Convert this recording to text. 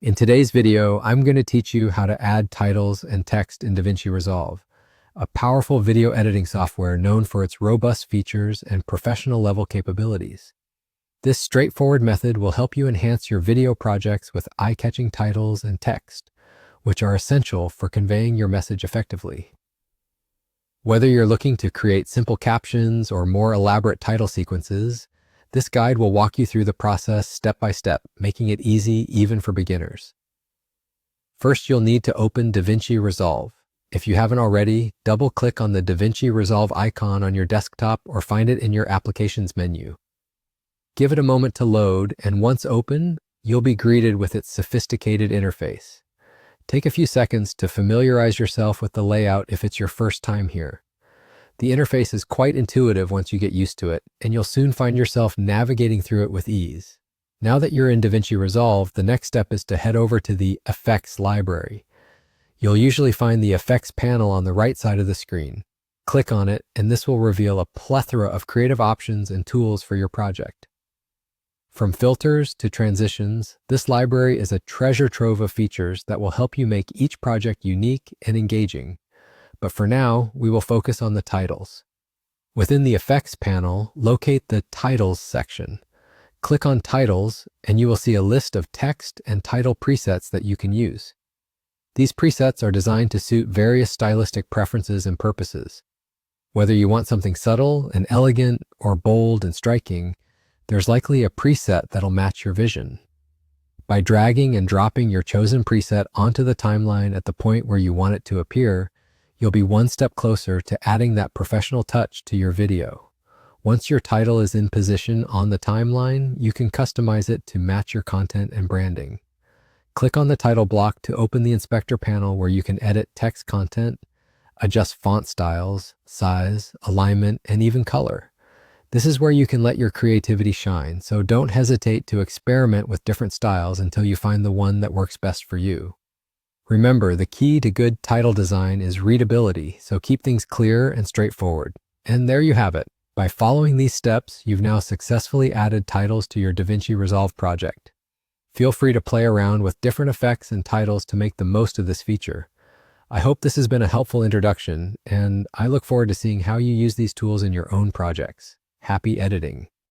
In today's video, I'm going to teach you how to add titles and text in DaVinci Resolve, a powerful video editing software known for its robust features and professional level capabilities. This straightforward method will help you enhance your video projects with eye-catching titles and text, which are essential for conveying your message effectively. Whether you're looking to create simple captions or more elaborate title sequences, this guide will walk you through the process step by step, making it easy even for beginners. First, you'll need to open DaVinci Resolve. If you haven't already, double-click on the DaVinci Resolve icon on your desktop or find it in your Applications menu. Give it a moment to load, and once open, you'll be greeted with its sophisticated interface. Take a few seconds to familiarize yourself with the layout if it's your first time here. The interface is quite intuitive once you get used to it, and you'll soon find yourself navigating through it with ease. Now that you're in DaVinci Resolve, the next step is to head over to the Effects library. You'll usually find the Effects panel on the right side of the screen. Click on it, and this will reveal a plethora of creative options and tools for your project. From filters to transitions, this library is a treasure trove of features that will help you make each project unique and engaging. But for now, we will focus on the titles. Within the Effects panel, locate the Titles section. Click on Titles, and you will see a list of text and title presets that you can use. These presets are designed to suit various stylistic preferences and purposes. Whether you want something subtle and elegant or bold and striking, there's likely a preset that'll match your vision. By dragging and dropping your chosen preset onto the timeline at the point where you want it to appear, you'll be one step closer to adding that professional touch to your video. Once your title is in position on the timeline, you can customize it to match your content and branding. Click on the title block to open the inspector panel where you can edit text content, adjust font styles, size, alignment, and even color. This is where you can let your creativity shine, so don't hesitate to experiment with different styles until you find the one that works best for you. Remember, the key to good title design is readability, so keep things clear and straightforward. And there you have it. By following these steps, you've now successfully added titles to your DaVinci Resolve project. Feel free to play around with different effects and titles to make the most of this feature. I hope this has been a helpful introduction, and I look forward to seeing how you use these tools in your own projects. Happy editing!